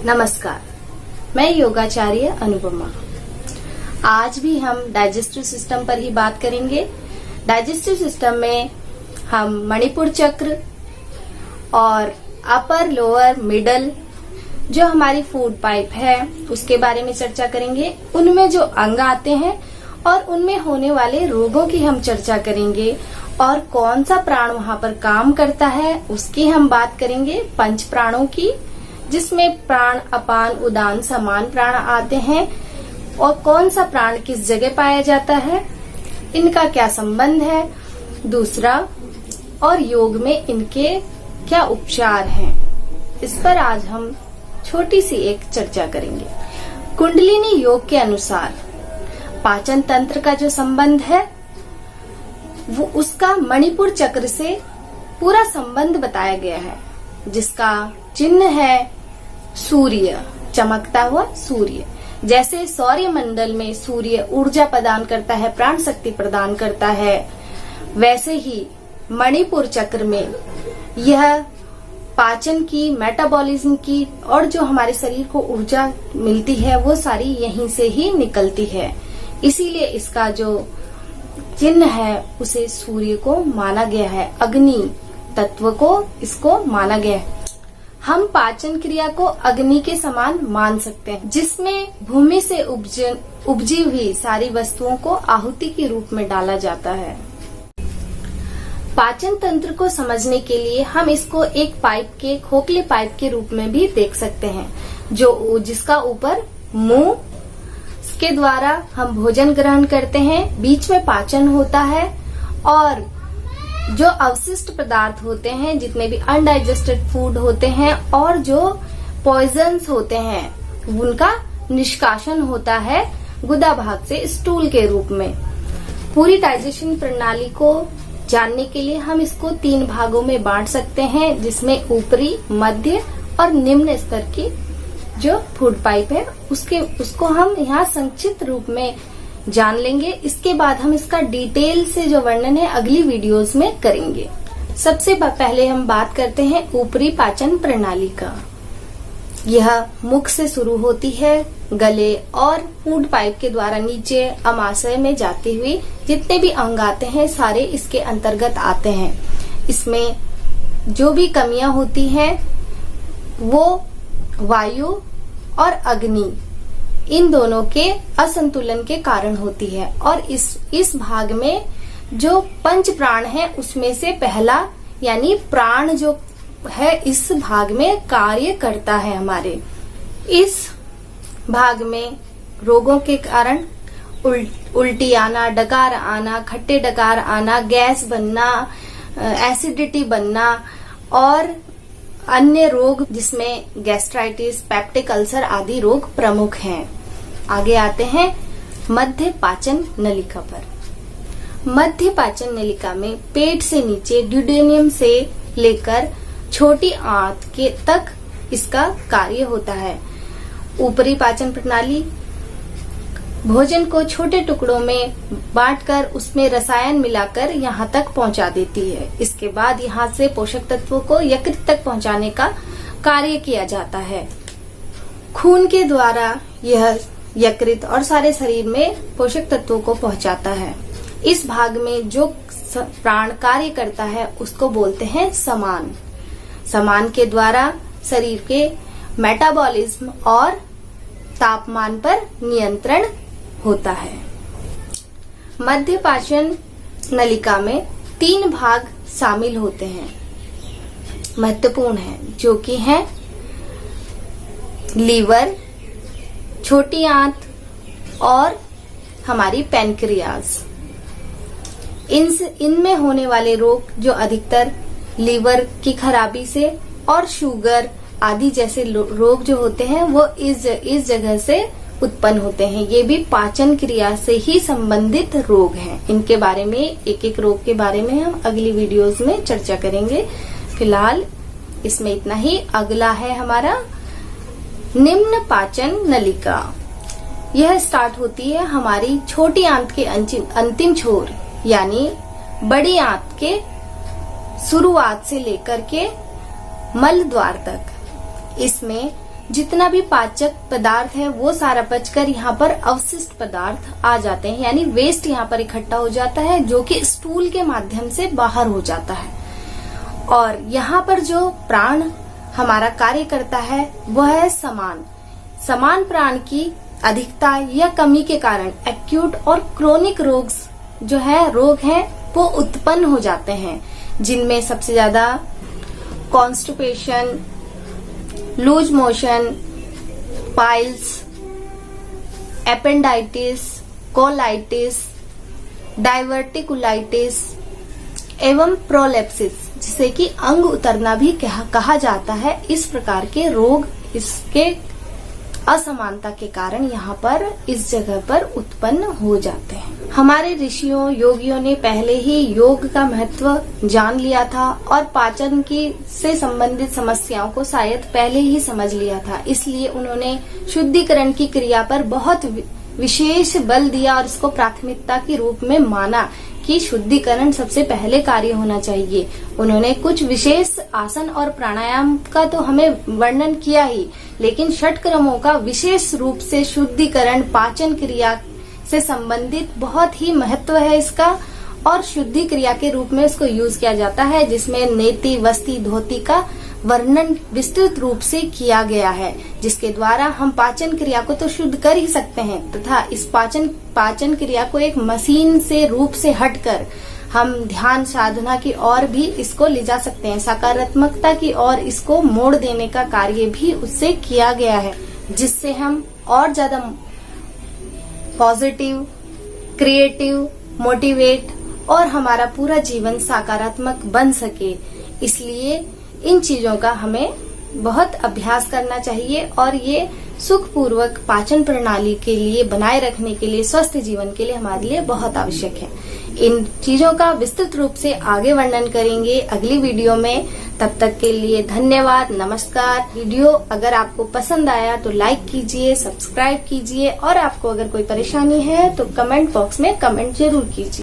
नमस्कार, मैं योगाचार्य अनुपमा। आज भी हम डाइजेस्टिव सिस्टम पर ही बात करेंगे। डाइजेस्टिव सिस्टम में हम मणिपुर चक्र और अपर, लोअर, मिडल जो हमारी फूड पाइप है उसके बारे में चर्चा करेंगे। उनमें जो अंग आते हैं और उनमें होने वाले रोगों की हम चर्चा करेंगे और कौन सा प्राण वहाँ पर काम करता है उसकी हम बात करेंगे। पंच प्राणों की, जिसमें प्राण, अपान, उदान, समान प्राण आते हैं और कौन सा प्राण किस जगह पाया जाता है, इनका क्या संबंध है दूसरा, और योग में इनके क्या उपचार हैं, इस पर आज हम छोटी सी एक चर्चा करेंगे। कुंडलिनी योग के अनुसार पाचन तंत्र का जो संबंध है वो उसका मणिपुर चक्र से पूरा संबंध बताया गया है, जिसका चिन्ह है सूर्य, चमकता हुआ सूर्य। जैसे सौर्य मंडल में सूर्य ऊर्जा प्रदान करता है, प्राण शक्ति प्रदान करता है, वैसे ही मणिपुर चक्र में यह पाचन की, मेटाबॉलिज्म की और जो हमारे शरीर को ऊर्जा मिलती है वो सारी यहीं से ही निकलती है। इसीलिए इसका जो चिन्ह है उसे सूर्य को माना गया है, अग्नि तत्व को इसको माना गया है। हम पाचन क्रिया को अग्नि के समान मान सकते हैं, जिसमें भूमि से उपजी हुई सारी वस्तुओं को आहुति के रूप में डाला जाता है। पाचन तंत्र को समझने के लिए हम इसको एक पाइप के, खोखले पाइप के रूप में भी देख सकते हैं, जिसका ऊपर मुंह के द्वारा हम भोजन ग्रहण करते हैं, बीच में पाचन होता है और जो अवशिष्ट पदार्थ होते हैं, जितने भी अनडाइजेस्टेड फूड होते हैं और जो पॉइजन्स होते हैं उनका निष्कासन होता है गुदा भाग से स्टूल के रूप में। पूरी डाइजेशन प्रणाली को जानने के लिए हम इसको 3 भागों में बांट सकते हैं, जिसमें ऊपरी, मध्य और निम्न स्तर की जो फूड पाइप है उसको हम यहाँ संक्षिप्त रूप में जान लेंगे। इसके बाद हम इसका डिटेल से जो वर्णन है अगली वीडियोस में करेंगे। सबसे पहले हम बात करते हैं ऊपरी पाचन प्रणाली का। यह मुख से शुरू होती है, गले और फूड पाइप के द्वारा नीचे अमाशय में जाती हुई जितने भी अंग आते हैं सारे इसके अंतर्गत आते हैं। इसमें जो भी कमियां होती हैं वो वायु और अग्नि, इन दोनों के असंतुलन के कारण होती है। और इस भाग में जो पंच प्राण है उसमें से पहला यानी प्राण जो है इस भाग में कार्य करता है हमारे। इस भाग में रोगों के कारण उल्टी आना, डकार आना, खट्टे डकार आना, गैस बनना, एसिडिटी बनना और अन्य रोग जिसमें गैस्ट्राइटिस, पेप्टिक अल्सर आदि रोग प्रमुख हैं। आगे आते हैं मध्य पाचन नलिका पर। मध्य पाचन नलिका में पेट से नीचे ड्यूडेनियम से लेकर छोटी आंत के तक इसका कार्य होता है। ऊपरी पाचन प्रणाली भोजन को छोटे टुकड़ों में बांटकर उसमें रसायन मिलाकर यहाँ तक पहुँचा देती है। इसके बाद यहाँ से पोषक तत्वों को यकृत तक पहुँचाने का कार्य किया जाता है। खून के द्वारा यह यकृत और सारे शरीर में पोषक तत्वों को पहुँचाता है। इस भाग में जो प्राण कार्य करता है उसको बोलते हैं समान। समान के द्वारा शरीर के मेटाबॉलिज्म और तापमान पर नियंत्रण होता है। मध्य पाचन नलिका में 3 भाग शामिल होते हैं, महत्वपूर्ण है, जो कि हैं लीवर, छोटी आंत और हमारी पैनक्रियाज। इनमें होने वाले रोग जो अधिकतर लीवर की खराबी से और शुगर आदि जैसे रोग जो होते हैं वो इस जगह से उत्पन्न होते हैं। ये भी पाचन क्रिया से ही संबंधित रोग हैं। इनके बारे में, एक एक रोग के बारे में हम अगली वीडियोस में चर्चा करेंगे। फिलहाल इसमें इतना ही। अगला है हमारा निम्न पाचन नलिका। यह स्टार्ट होती है हमारी छोटी आंत के अंतिम छोर यानी बड़ी आंत के शुरुआत से लेकर के मल द्वार तक। इसमें जितना भी पाचक पदार्थ है वो सारा पचकर यहाँ पर अवशिष्ट पदार्थ आ जाते हैं, यानी वेस्ट यहाँ पर इकट्ठा हो जाता है जो कि स्टूल के माध्यम से बाहर हो जाता है। और यहाँ पर जो प्राण हमारा कार्य करता है वह है समान। समान प्राण की अधिकता या कमी के कारण एक्यूट और क्रोनिक रोग हैं वो उत्पन्न हो जाते हैं, जिनमें सबसे ज्यादा constipation, loose motion, piles, appendicitis, colitis, diverticulitis एवं प्रोलेप्सिस, जिसे कि अंग उतरना भी कहा जाता है। इस प्रकार के रोग इसके असमानता के कारण यहाँ पर इस जगह पर उत्पन्न हो जाते हैं। हमारे ऋषियों योगियों ने पहले ही योग का महत्व जान लिया था और पाचन की से संबंधित समस्याओं को शायद पहले ही समझ लिया था, इसलिए उन्होंने शुद्धिकरण की क्रिया पर बहुत विशेष बल दिया और इसको प्राथमिकता के रूप में माना कि शुद्धिकरण सबसे पहले कार्य होना चाहिए। उन्होंने कुछ विशेष आसन और प्राणायाम का तो हमें वर्णन किया ही, लेकिन षटक्रमों का विशेष रूप से शुद्धिकरण पाचन क्रिया से संबंधित बहुत ही महत्व है इसका, और शुद्धि क्रिया के रूप में इसको यूज किया जाता है, जिसमें नेति, वस्ति, धोती का वर्णन विस्तृत रूप से किया गया है, जिसके द्वारा हम पाचन क्रिया को तो शुद्ध कर ही सकते हैं तथा इस पाचन क्रिया को एक मशीन से रूप से हटकर हम ध्यान साधना की ओर भी इसको ले जा सकते हैं। सकारात्मकता की ओर इसको मोड़ देने का कार्य भी उससे किया गया है, जिससे हम और ज्यादा पॉजिटिव, क्रिएटिव, मोटिवेट और हमारा पूरा जीवन सकारात्मक बन सके। इसलिए इन चीजों का हमें बहुत अभ्यास करना चाहिए और ये सुखपूर्वक पाचन प्रणाली के लिए बनाए रखने के लिए, स्वस्थ जीवन के लिए हमारे लिए बहुत आवश्यक है। इन चीजों का विस्तृत रूप से आगे वर्णन करेंगे अगली वीडियो में। तब तक के लिए धन्यवाद, नमस्कार। वीडियो अगर आपको पसंद आया तो लाइक कीजिए, सब्सक्राइब कीजिए और आपको अगर कोई परेशानी है तो कमेंट बॉक्स में कमेंट जरूर कीजिए।